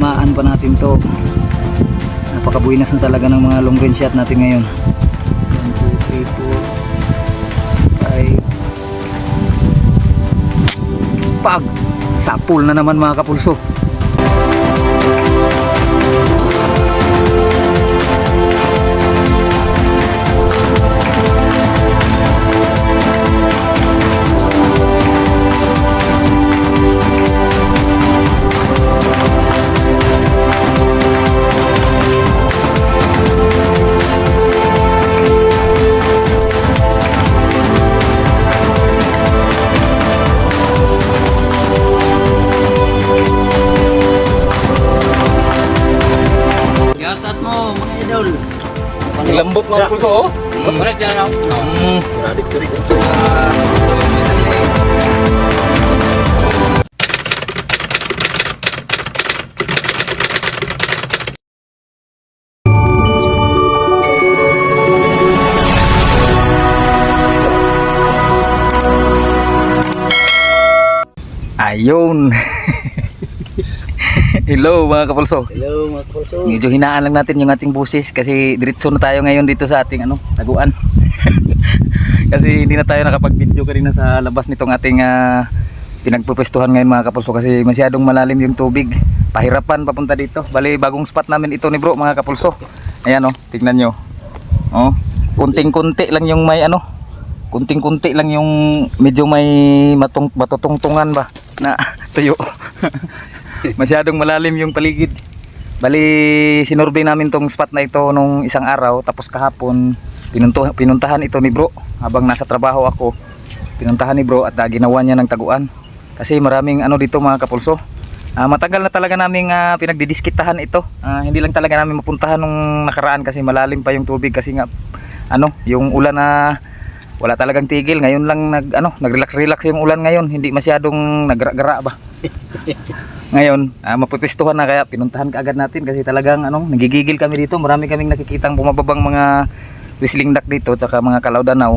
tatamaan pa natin to. Napakabuinas na talaga ng mga long range shot natin ngayon. 1, 2, 3, 4, 5. Pag! Sapul na naman mga kapulso. Lambot mga pulso, oh. Correct yan, no? Ayun. Hello mga kapulso. Hello mga kapulso. Medyo hinaan lang natin yung ating busis kasi diretso na tayo ngayon dito sa ating taguan. Kasi hindi na tayo nakapag-video kanina sa labas nitong ating pinagpupwestuhan ngayon mga kapulso kasi masyadong malalim yung tubig. Pahirapan papunta dito. Bali bagong spot namin ito ni bro mga kapulso. Ayan tignan nyo. Oh, kunting-kunti lang yung may kunting-kunti lang yung medyo may matutungtungan ba na tuyo. Masyadong malalim yung paligid. Bali sinurbay namin tong spot na ito nung isang araw, tapos kahapon pinuntahan ito ni bro habang nasa trabaho ako. Pinuntahan ni bro at ginawa niya ng taguan kasi maraming dito mga kapulso. Matagal na talaga naming pinagdidiskitahan ito. Hindi lang talaga namin mapuntahan nung nakaraan kasi malalim pa yung tubig kasi nga yung ulan na wala talagang tigil. Ngayon lang nag-relax yung ulan ngayon, hindi masyadong nagra-gara ba. Ngayon mapupistuhan na kaya pinuntahan kaagad natin kasi talagang nagigigil kami dito. Marami kaming nakikitang bumababang mga whistling duck dito tsaka mga kalawdanaw.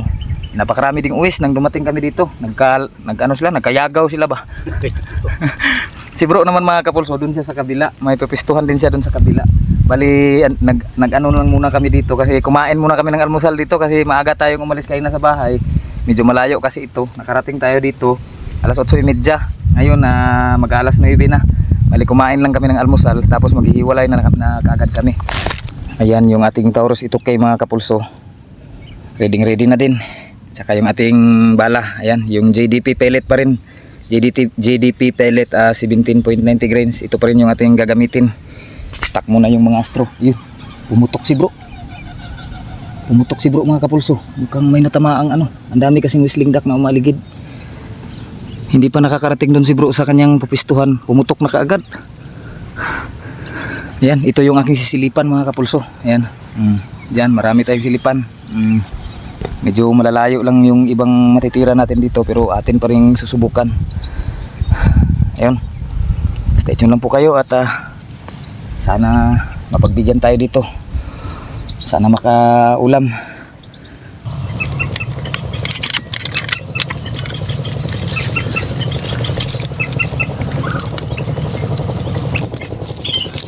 Napakarami ding uwis nang dumating kami dito. Nagkayagaw sila ba. Si bro naman mga kapulso dun siya sa kabila, may pupistuhan din siya dun sa kabila. Bali lang muna kami dito kasi kumain muna kami ng almusal dito kasi maaga tayong umalis kayo na sa bahay. Medyo malayo kasi ito. Nakarating tayo dito alas 8:30. Ngayon mag-alas 9 na. Bali kumain lang kami ng almusal tapos maghihiwalay na kaagad kami. Ayan yung ating Taurus itukay mga kapulso. Ready na din. Tsaka yung ating bala, ayan yung JDP pellet pa rin. JDP pellet 17.90 grains. Ito pa rin yung ating gagamitin. Stock muna yung mga astro. Yun, pumutok si bro. Pumutok si bro mga kapulso. Mukhang may natamaang Ang dami kasing whistling duck na umaligid. Hindi pa nakakarating doon si bro sa kanyang pupistuhan. Pumutok na kaagad. Ayan, ito yung aking sisilipan mga kapulso. Ayan. Diyan, marami tayong silipan. Medyo malalayo lang yung ibang matitira natin dito pero atin pa rin susubukan. Ayun. Stay tuned lang po kayo at sana mapagbigyan tayo dito. Sana makaulam.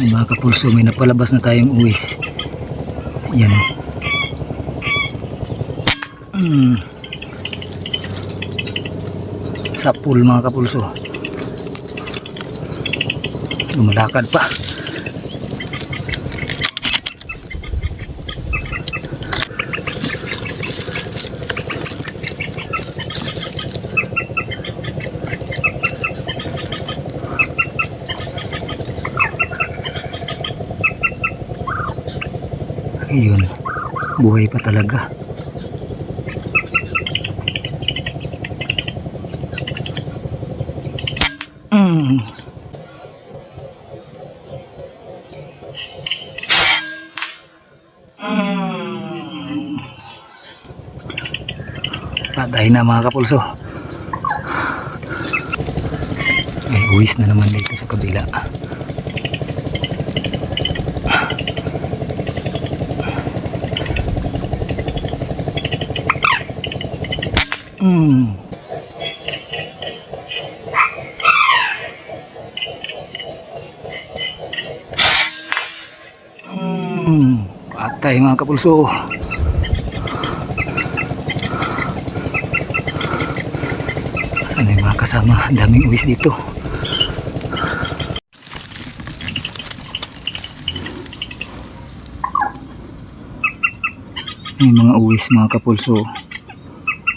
Mga kapulso, may napalabas na tayong uwis. Yan. Sa pool mga kapulso. Lumalakad pa. Ayun, buhay pa talaga. Patay na mga kapulso. May uwis na naman dito sa kabila. Patay mga kapulso. Saan yung mga kasama? Ang daming uwis dito. May mga uwis mga kapulso.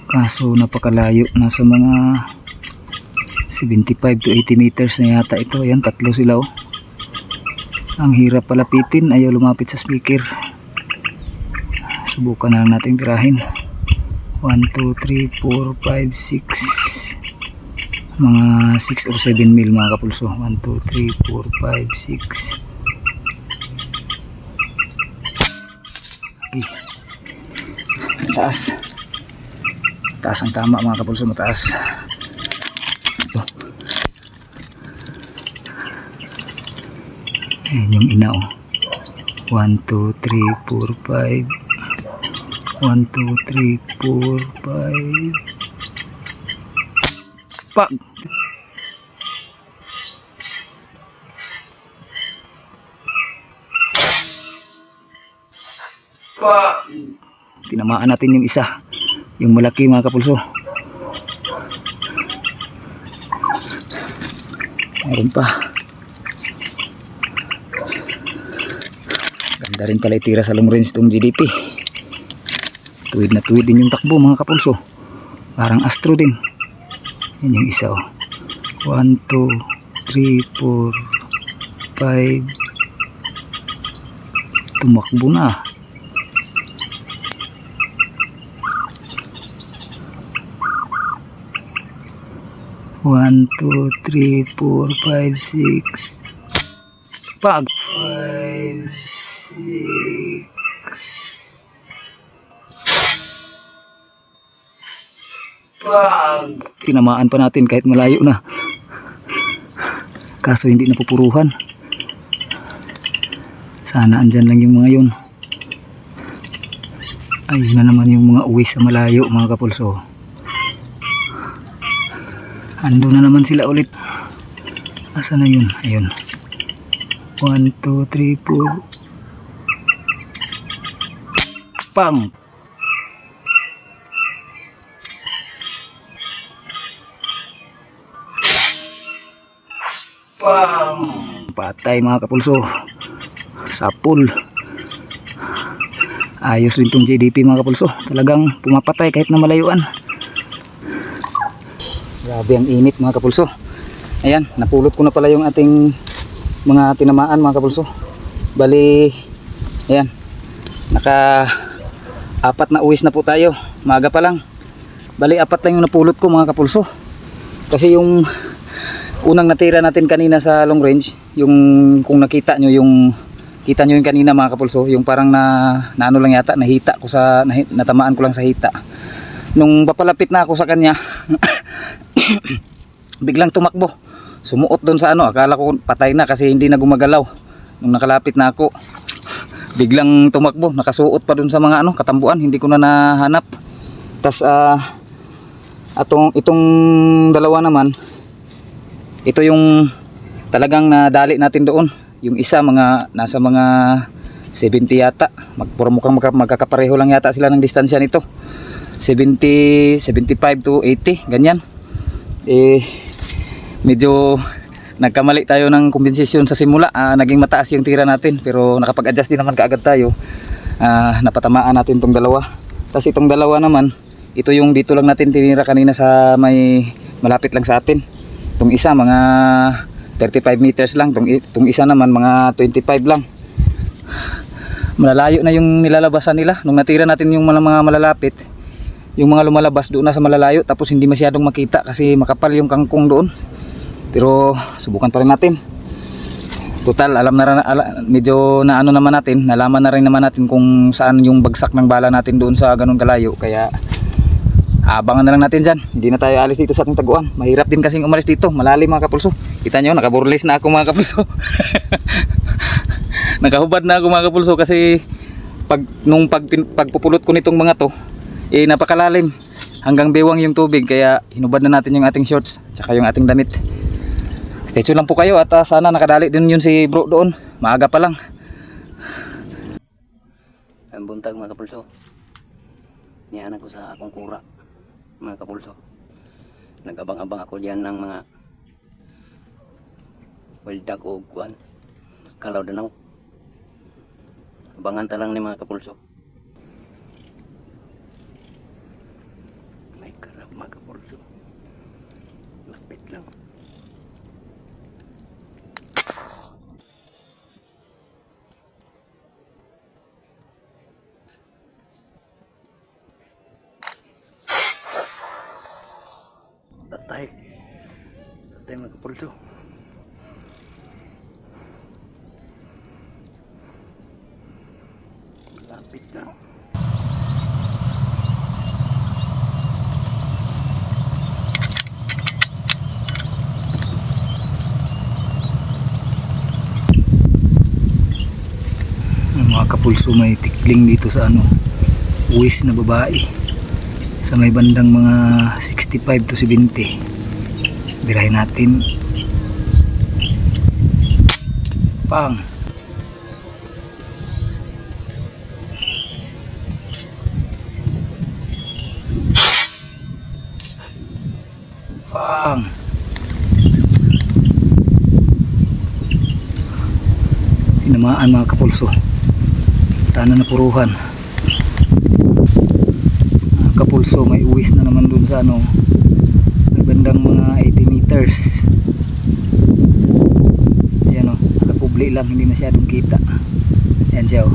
Kaso napakalayo. Nasa mga 75 to 80 meters na yata ito. Ayan, tatlo sila oh. Ang hirap palapitin. Ayaw lumapit sa speaker. Subukan na lang natin tirahin. 1, 2, 3, 4, 5, 6. Mga 6 or 7 mil mga kapulso. 1, 2, 3, 4, 5, 6. Okay. Mataas. Mataas ang tama mga kapulso. Mataas. Ito. Ayan yung ina oh. 1, 2, 3, 4, 5. 1, 2, 3, 4, 5. Pak! Pak! Tinamaan natin yung isa. Yung malaki mga kapulso. Meron pa. Ganda rin pala itira sa long range itong GDP. Tuwid na tuwid din yung takbo mga kapulso. Parang astro din. Yan yung isa oh. 1, 2, 3, 4, 5. Tumakbo na. One, 2, 3, 4, 5, 6. Pag 5, 6. Tinamaan pa natin kahit malayo na. Kaso hindi napupuruhan. Sana andyan lang yung mga yun. Ayun na naman yung mga uwis sa malayo mga kapulso. Ando na naman sila ulit. Asa na yun? Ayun. 1, 2, 3, 4. Pang! Pang! Patay mga kapulso. Sapul. Ayos rin tong JDP mga kapulso. Talagang pumapatay kahit na malayuan. Grabe ang init mga kapulso. Ayan, napulot ko na pala yung ating mga tinamaan mga kapulso. Bali, ayan. Naka 4 na uwis na po tayo. Maaga pa lang. Bali, 4 lang yung napulot ko mga kapulso. Kasi yung unang natira natin kanina sa long range, yung kung nakita nyo yung kanina mga kapulso, yung parang ano lang yata, nahita ko sa natamaan ko lang sa hita. Nung papalapit na ako sa kanya, biglang tumakbo. Sumuot doon sa ano, akala ko patay na kasi hindi na gumagalaw. Nung nakalapit na ako, biglang tumakbo, nakasuot pa doon sa mga ano, katambuan, hindi ko na nahanap. Tas itong dalawa naman, ito yung talagang nadali natin doon. Yung isa nasa mga 70 yata. Mukhang magkakapareho lang yata sila ng distansya nito. 70, 75 to 80, ganyan. Medyo nagkamali tayo ng kompensasyon sa simula. Naging mataas yung tira natin, pero nakapag-adjust din naman kaagad tayo. Napatamaan natin tong dalawa. Tapos itong dalawa naman, ito yung dito lang natin tinira kanina sa may malapit lang sa atin. Itong isa mga 35 meters lang, itong isa naman mga 25 lang. Malalayo na yung nilalabasan nila. Nung natira natin yung mga malalapit, yung mga lumalabas doon na sa malalayo, tapos hindi masyadong makita kasi makapal yung kangkong doon. Pero subukan pa rin natin. Total, medyo naano naman natin, nalaman na rin naman natin kung saan yung bagsak ng bala natin doon sa ganun kalayo. Kaya abangan na lang natin dyan. Hindi na tayo alis dito sa ating taguan. Mahirap din kasing umalis dito. Malalim mga kapulso. Kita nyo, nakaburlis na ako mga kapulso. Nakahubad na ako mga kapulso kasi nung pagpupulot ko nitong mga to, napakalalim. Hanggang bewang yung tubig. Kaya hinubad na natin yung ating shorts tsaka yung ating damit. Stay tuned lang po kayo at sana nakadali din yun si bro doon. Maaga pa lang. Mayong buntag mga kapulso. Niyaan ako sa akong kura mga kapulso. Nag-abang-abang ako diyan ng mga wild duck o kuan. Kalaw danaw. Abangan ta lang ni mga kapulso. May karap mga kapulso. Lapit lang. Patay. Patay mga kapulso. Lapit lang. Mga kapulso, may tikling dito sa uwis na babae sa may bandang mga 65 to 70. Birahin natin. Pang. Pang. Tinamaan mga kapulso. Sana napuruhan. Mga kapulso, may uwis na naman dun sa may bandang mga 80 meters. Ayan nakapubli lang, hindi masyadong kita. Ayan siya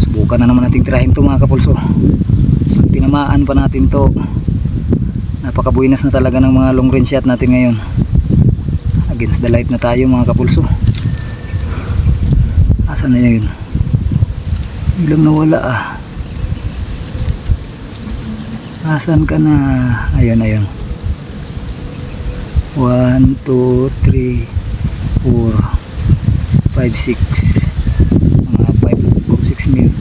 Subukan na naman nating tirahin to mga kapulso. Pag tinamaan pa natin to, napakabuinas na talaga ng mga long range shot natin ngayon. Against the light na tayo mga kapulso. Asan na yun? Biglang nawala Asan ka na? Ayun. 1, 2, 3, 4, 5, 6. Mga 5 or 6 mil.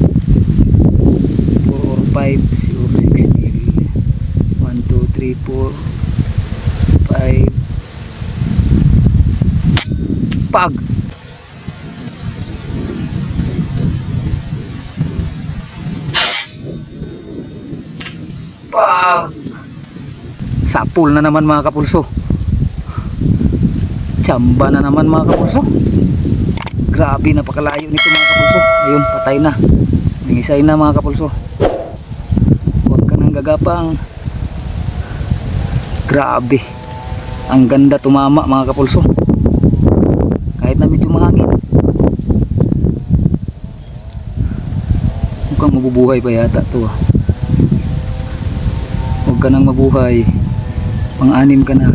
4 or 5 or 6 mil. 1, 2, 3, 4, 5. Pag! Pag! Sapul na naman mga kapulso. Tsamba na naman mga kapulso. Grabe, napakalayo nito mga kapulso. Ayun, patay na. Nangisay na mga kapulso. Huwag ka nang gagapang. Grabe. Ang ganda tumama mga kapulso. Kahit na medyo mahangin. Mukhang mabubuhay pa yata to Huwag ka nang mabuhay. Pang-anim ka na.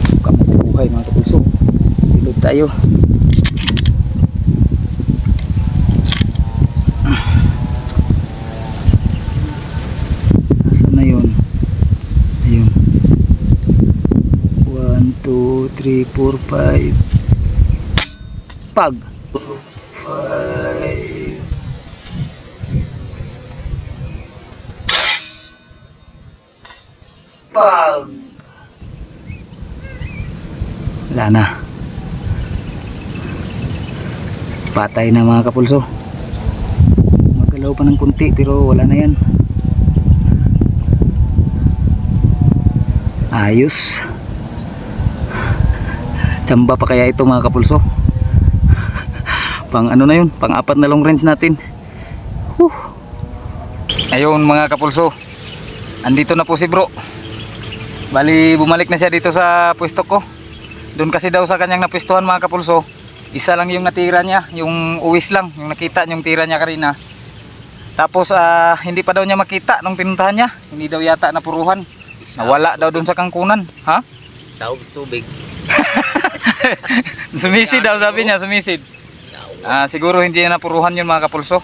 Huwag ka mabubuhay mga kapulso. Ilod tayo. Nasaan na yun? Ayun. 1, 2, 3, 4, 5. Pag! 5. Pag! Wala na. Patay na mga kapulso. Magalaw pa ng kunti pero wala na yan. Ayos. Tsamba pa kaya ito mga kapulso. Pang na yun, pang 4 na long range natin. Ayun mga kapulso, andito na po si bro. Bali bumalik na siya dito sa pwesto ko. Doon kasi daw sa kanyang napwestuhan mga kapulso, isa lang yung natira niya, yung uwis lang, yung nakita yung tira niya kanina. Tapos hindi pa daw niya makita nung pinuntahan niya. Hindi daw yata napuruhan. Nawala daw doon sa kangkunan. Ha? Saog tubig. Sumisid daw, sabi niya, sumisid. Siguro hindi na napuruhan yun mga kapulso.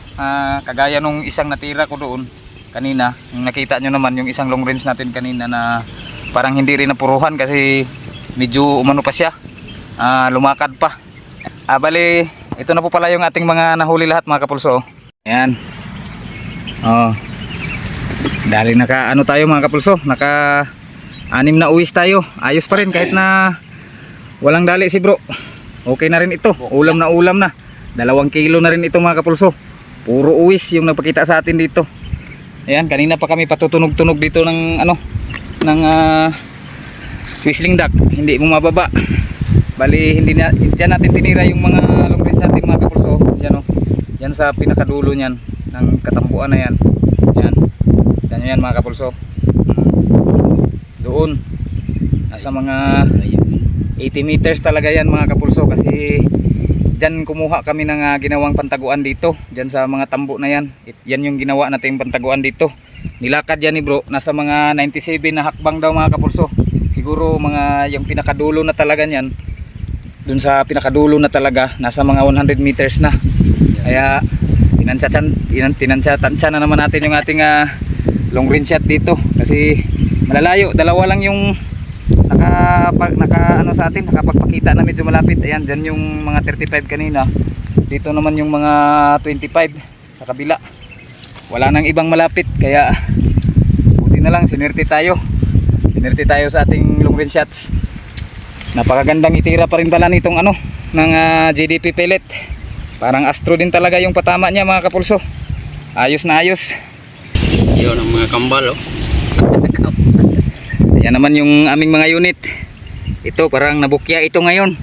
Kagaya nung isang natira ko doon kanina. Yung nakita nyo naman yung isang long range natin kanina na parang hindi rin napuruhan kasi medyo umano pa siya. Lumakad pa. Bali, ito na po pala yung ating mga nahuli lahat mga kapulso. Ayan. Dali naka tayo mga kapulso. Naka 6 na uwis tayo. Ayos pa rin kahit na walang dali si bro. Okay na rin ito. Ulam na ulam na. 2 kilo na rin ito mga kapulso. Puro uwis yung nagpakita sa atin dito. Ayan, kanina pa kami patutunog-tunog dito ng ano, ng whistling duck. Hindi bumababa. Bali hindi na diyan natin tinira yung mga longreach natin mga kapulso. Diyan oh. Yan sa pinakadulo niyan ng katambuan na yan. Yan. Yan mga kapulso. Doon nasa mga 80 meters talaga yan mga kapulso, kasi dyan kumuha kami ng ginawang pantaguan dito, dyan sa mga tambo na yan. Yan yung ginawa natin pantaguan dito. Nilakad yan ni bro, nasa mga 97 na hakbang daw mga kapulso. Siguro mga yung pinakadulo na talaga yan, dun sa pinakadulo na talaga nasa mga 100 meters na. Kaya tinansya na naman natin yung ating long range shot dito, kasi malalayo. Dalawa lang yung naka ano sa atin, nakapagpakita na medyo malapit. Ayan, dyan yung mga 35 kanina. Dito naman yung mga 25 sa kabila. Wala nang ibang malapit, kaya buti na lang sinerte tayo sa ating long range shots. Napakagandang itira pa rin pala nitong ano, ng GDP pellet. Parang Astro din talaga yung patama niya mga kapulso. Ayos na ayos. Yun ang mga kambal oh. Yan naman yung aming mga unit. Ito parang nabukya ito ngayon.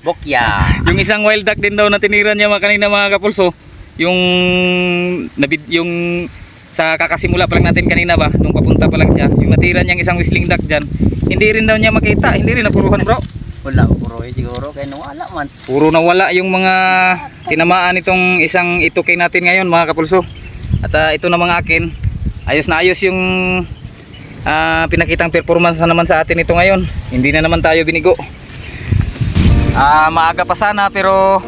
Bokya. Yung isang wild duck din daw na tinira niya kanina mga kapulso. Yung sa kakasimula pa lang natin kanina ba, nung papunta pa lang siya, yung natira niyang isang whistling duck dyan, hindi rin daw niya makita. Hindi rin napuruhan bro. Wala puro siguro kay nawala man. Puro nawala yung mga tinamaan itong isang itukay natin ngayon mga kapulso. At ito namang akin, ayos na ayos yung pinakitang performance na naman sa atin ito ngayon. Hindi na naman tayo binigo. Maaga pa sana pero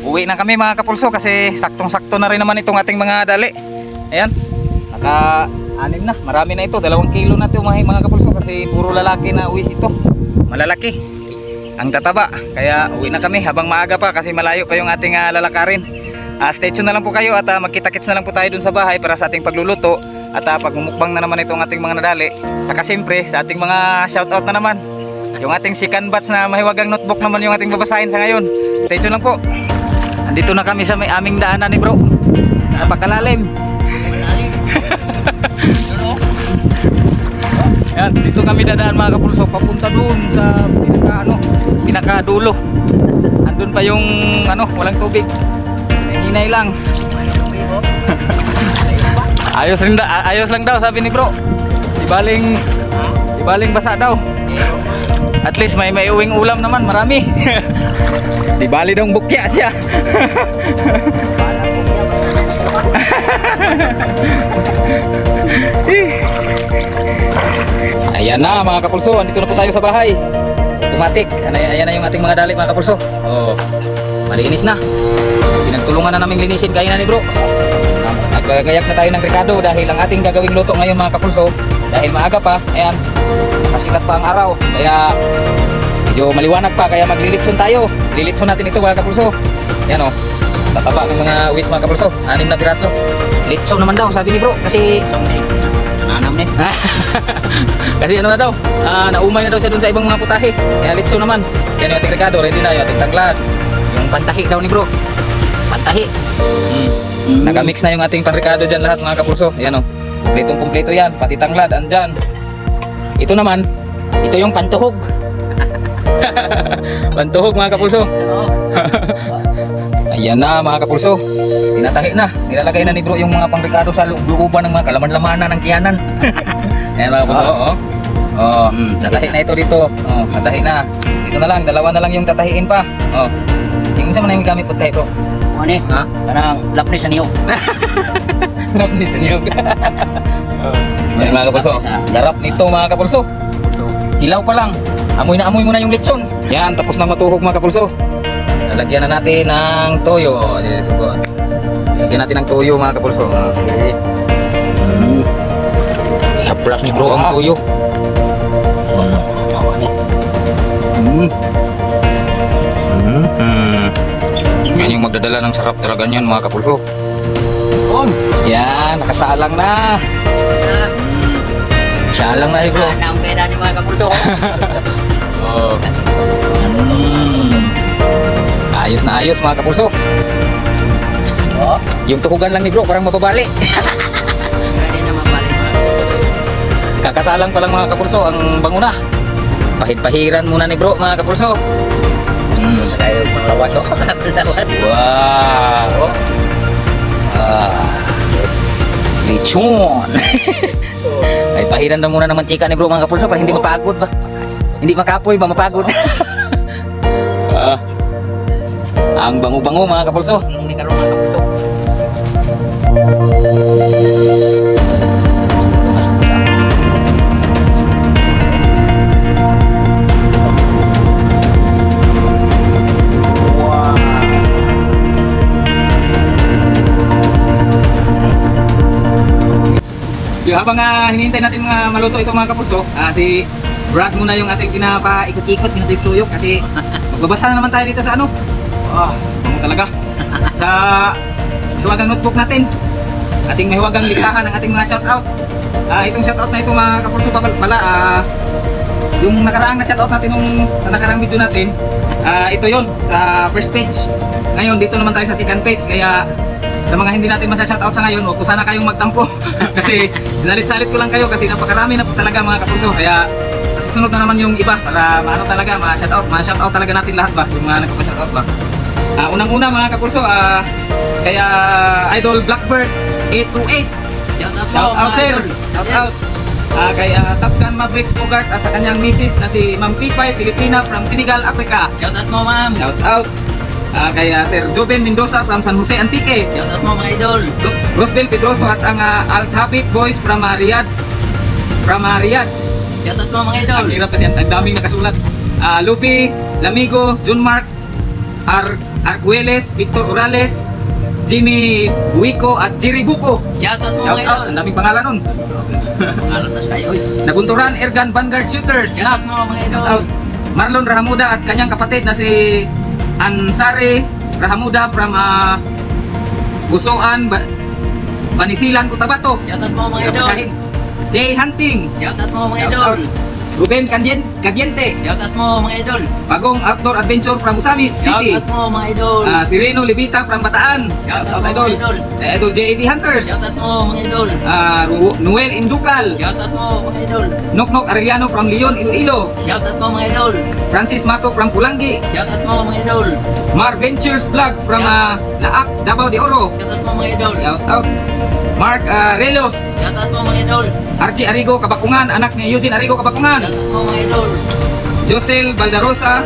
uwi na kami mga kapulso, kasi saktong-sakto na rin naman itong ating mga dali. Ayan, naka-6 na. Marami na ito, 2 kilo na ito mga kapulso, kasi puro lalaki na uwis ito. Malalaki, ang tataba. Kaya uwi na kami habang maaga pa, kasi malayo pa yung ating lalakarin. Stay tuned na lang po kayo at magkita-kits na lang po tayo dun sa bahay para sa ating pagluluto. At pagmumukbang na naman itong ating mga nadali. Saka siyempre sa ating mga shoutout na naman, yung ating second batch na mahiwagang notebook naman yung ating babasahin sa ngayon. Stay tuned lang po. Andito na kami sa may aming daanan ni bro. Napakalalim. Yan, dito kami dadaan mga kapulso, papunta doon sa pinakadulo. Andun pa yung walang tubig. Hinay lang. Ayos lang daw sabi ni bro. Ibaling basa daw. At least may uwing ulam naman, marami. Di bali daw bukya siya. Ayan na mga kapulso, andito na po tayo sa bahay. Automatic. Ayan na yung ating mga dali mga kapulso. Oh, malinis na. Pinagtulungan na namin linisin kaya na ni bro. Naggayak na tayo ng rekado dahil ang ating gagawing luto ngayon mga kapulso, dahil maaga pa, ayan, nakasikat pa ang araw, kaya medyo maliwanag pa, kaya maglilitson tayo. Lilitson natin ito mga kapulso. Ayan o, tataba ng mga uwis mga kapulso, 6 na piraso. Litson naman daw sabi ni bro, kasi Nanam ni. kasi na daw, naumay na daw siya dun sa ibang mga putahe, kaya litson naman. Yan yung ating rekado, ready na yung ating tanglad, yung pantahi daw ni bro, pantahi. Nagamix na yung ating panrikado dyan lahat mga kapulso. Ayan o, kumpletong-kumpleto yan, pati tanglad andyan. Ito naman, ito yung pantuhog. Pantuhog mga kapulso. Ayan na mga kapulso, tinatahi na, nilalagay na ni bro yung mga pangrikado sa looban ng mga kalaman-lamanan ng kiyanan. Ayan mga kapulso. Tatahi na ito dito. Tatahi na. Dito na lang, 2 na lang yung tatahiin pa. Yung isa man na yung gamit pagtahi bro. Ano eh? Karang lapnis sa niyog. Lapnis sa niyog. Ayan mga kapulso, sarap nito mga kapulso. Hilaw pa lang, amoy mo na yung lechon. Yan, tapos na matuhog mga kapulso. Lalagyan na natin ng toyo. Lagyan natin ng toyo mga kapulso. Okay. Labras ni bro ang toyo. Yan yung magdadala ng sarap talaga niyan mga kapulso. Yan, nakasalang na. Salang na bro. Ang pera ni mga kapulso. Ayos na ayos mga kapulso. Oh, Yung tuhugan lang ni bro parang mababali. hindi naman balik mga kapulso. Kakasalang pa lang mga kapulso ang banguna. Pahid-pahiran muna ni bro mga kapulso. Tayo panglawat ko. Panglawat. Wow. Lechon. Ay pahiran na muna ng mantika ni bro mga kapulso para hindi mapagod ba. Hindi makapoy ba mapagod. Ang bango-bango mga kapulso. Hindi ka rin mga kapulso. So, habang hinihintay natin maluto ito mga kapulso, si Brad muna yung ating pinapaikot-ikot, pinatuyok kasi magbabasa na naman tayo dito sa ano. Bango talaga. Sa mahiwagang notebook natin, ating mahiwagang listahan ng ating mga shoutout. Itong shoutout na ito mga kapulso pala, yung nakaraang na shoutout natin sa nakaraang video natin, ito yon sa first page. Ngayon dito naman tayo sa second page, kaya sa mga hindi natin masa-shoutout sa ngayon, huwag po sana kayong magtampo. Kasi sinalit-salit ko lang kayo kasi napakarami na po talaga mga kapulso. Kaya sa susunod na naman yung iba para maano talaga, ma-shoutout talaga natin lahat ba, yung mga nagpapa-shoutout ba. Unang-una mga kapulso, kaya Idol Blackbird 828. Shoutout sir. Shoutout. Kay Top Gun Mavericks Bogart at sa kanyang misis na si Ma'am Pipay Pilipina from Senegal, Africa. Shoutout mo ma'am. Shoutout. Kay Sir Joven Mendoza from San Jose, Antique. Shoutout mo mga idol. Rosbel Pedroso at ang Alt Habit Boys from Riyadh. Shoutout mo mga idol. Ang hirap kasi, ang daming nakasulat. Lupi, Lamigo, Jun Mark, Arcueles, Victor Orales, Jimmy Buico at Jerry Buco. Shoutout mo Shout mga idol. out, ang daming pangalan nun. Pangalan tas kayo. Nagunturan, Ergan Vanguard Shooters. Shoutout mo mga idol. Shout out. Marlon Rahamuda at kanyang kapatid na si Ansari Rahamuda from Busoan, Panisilan, Cotabato. Shoutout mo mga idol. Jay Hunting. Shoutout mo mga Shout out. idol. Ruben Cadiente. Shoutout mo mga idol. Bagong Outdoor Adventure from Usamis City. Shoutout mo mga idol. Si Reno Levita from Bataan. Shoutout mo mga idol. Idol JAD Hunters. Shoutout mo mga idol. Noel Inducal. Shoutout mo mga idol. Noknok Arellano from Leon, Iloilo. Shoutout mo mga idol. Francis Mato from Pulangi. Shoutout mo mga idol. Mar Ventures Vlog from Laak, Davao de Oro. Shoutout mo mga idol. Shout out. Mark Relos. Shoutout mo mga idol. RG Arigo Kabakungan, anak ni Eugene Arigo Kabakungan. Shoutout mo mga idol. Josel Baldarosa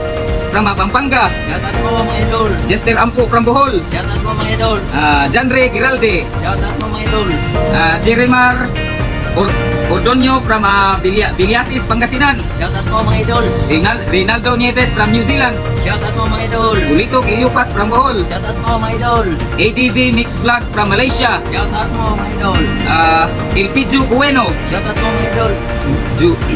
from Pampanga. Shoutout mo mga idol. Jester Ampu from Bohol. Shoutout mo mga idol. Janre Giralde. Shoutout mo mga idol. Jeremar Ordonio from Biliasis, Pangasinan. Shoutout mo mga idol. Rinaldo Nieves from New Zealand. Shoutout mo mga idol. Julito Iliupas from Bohol. Shoutout mo mga idol. ADV Mix Vlog from Malaysia. Shoutout mo mga idol. Elpidio Bueno. Shoutout mo mga idol.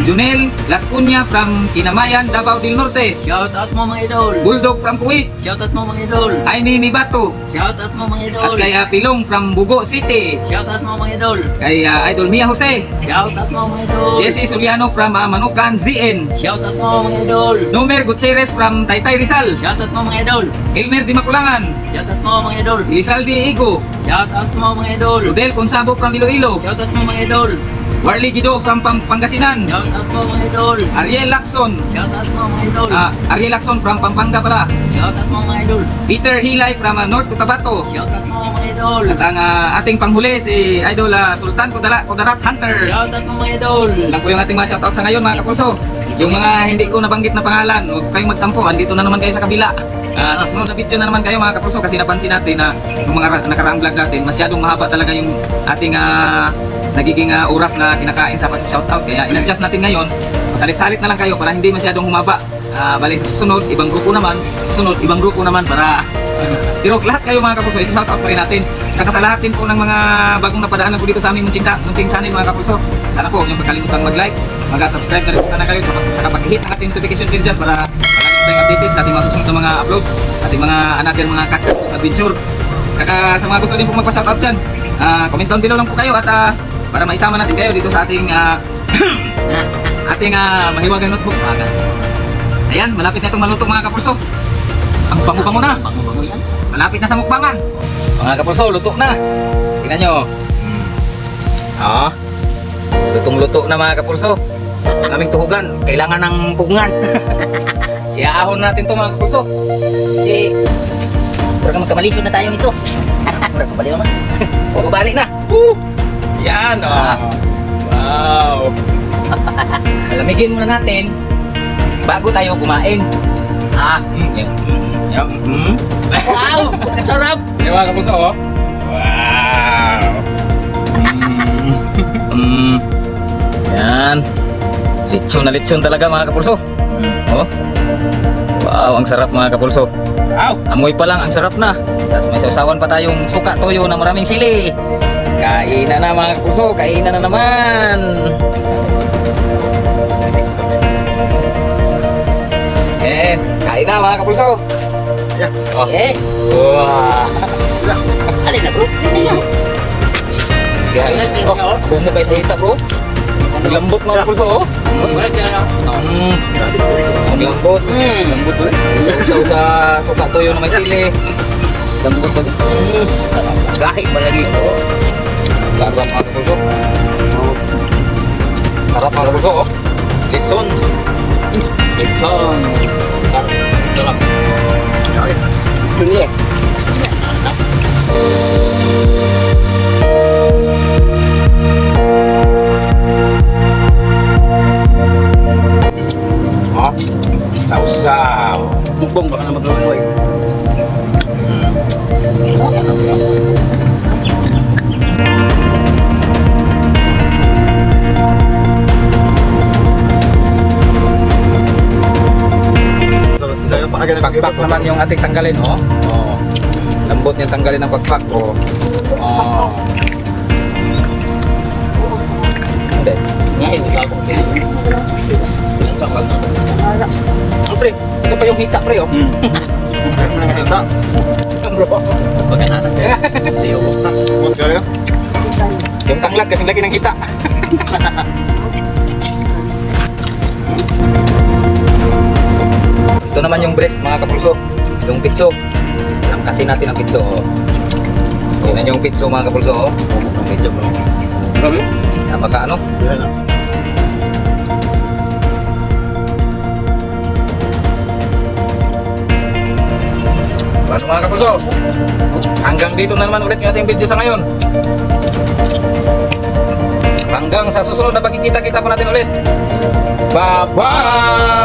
Junel Las Cunha from Kinamayan, Davao del Norte. Shoutout mo mga idol. Bulldog from Kuwait. Shoutout mo mga idol. Jaime Mibato. Shoutout mo mga idol. At kay Pilong from Bugo City. Shoutout mo mga idol. Kay Idol Mia Jose. Shoutout mo mga idol. Jesse Suliano from Manukan, ZN. Shoutout mo mga idol. Nomer Gutierrez from Taytay Rizal. Shoutout mo mga idol. Elmer Dimakulangan. Shoutout mo mga idol. Elizalde Igo. Shoutout mo mga idol. Rodel Consabo from Iloilo. Shoutout mo mga idol. Warley Gido from Pangasinan. Shoutout mo mga idol. Ariel Lacson. Shoutout mo mga idol. Ariel Lacson from Pampanga pala. Shoutout mo mga idol. Peter Hilay from North Cotabato. Shoutout mo mga idol. At ang ating panghuli si Idol Sultan Kudarat Hunters. Shoutout mo mga idol. Lang po yung ating mga shoutout sa ngayon mga kapulso. Yung mga hindi ko nabanggit na pangalan, huwag kayong magtampo, andito na naman kayo sa kabila. Sa sunod na video na naman kayo mga kapulso kasi napansin natin na yung mga nakaraang vlog natin, masyadong mahaba talaga yung ating nagiging oras na kinakain sa pag-shoutout. Kaya in-adjust natin ngayon, masalit-salit na lang kayo para hindi masyadong humaba. Bali sa susunod, ibang grupo naman para pero lahat kayo mga kapulso, i-shoutout pa rin natin. Saka sa lahat din po ng mga bagong napadaan na po dito sa aming munting channel mga kapulso, sana po huwag magkalimutan mag-like, mag-subscribe na rin po sana kayo, saka pag-hit ang ating notification bell dyan para palagi tayong updated sa ating mga susunod na mga uploads, ating mga another mga catch-up adventure. Saka sa mga gusto din po magpa-shoutout dyan, comment down below lang po kayo at para maisama natin kayo dito sa ating ating mahiwagang notebook. Ayan, malapit na itong maluto mga kapulso. Ang bango-bango na. Bango-bango yan. Malapit na sa mukbangan. Mga kapulso, luto na. Tingnan nyo. Lutong-luto na mga kapulso. Ang aming tuhugan, kailangan ng pugngan. Iaahon natin to mga kapulso. Kasi, Pero magkamalisod na tayo ito. Pero kabaliw na. balik na. Yan, Wow. Alamigin muna natin bago tayo kumain. Wow! Sarap! Di ba kapulso, oh? Wow! Yan. Lechon talaga mga kapulso. Oh. Wow, ang sarap mga kapulso. Wow, amoy pa lang, ang sarap na. Tapos may sausawan pa tayong suka, toyo na maraming sili. Kainan na mga kapulso, kainan na naman. Kain na mga kapulso. Oh. Wah. Alin na bro? Bumuk kayo sa hita bro. Ang lambot mga kapulso oh. Wala kaya na. Ang lambot. Lambot ulit. Sa suka toyo na may sili. Lambot ulit. Gahi pa lagi. Sarap mga kapulso. Sarap mga kapulso oh. Lechon. Sarap. Dunia. Oh, sausaw. Mukbang baka na maglawan. Pakpak naman yung ating tanggalin, oh. Oh. Lambot yung tanggalin ng pakpak, oh. Oh. Hindi. Ngayon, ito ako. Oh, pre, ito pa yung hita, pre, oh. Hita. Bro. Pagkananan. Yung tanglag kasing lagi ng hita. Ito naman yung breast mga kapulso. Yung pitso. Langkatin natin ang pitso, oh. Tingnan yung pitso mga kapulso, oh. Medyo bro. Grabe. Napaka ano? Paano mga kapulso? Hanggang dito na naman ulit yung ating video sa ngayon. Hanggang sa susunod na pagkikita-kita pa natin ulit. Bye-bye!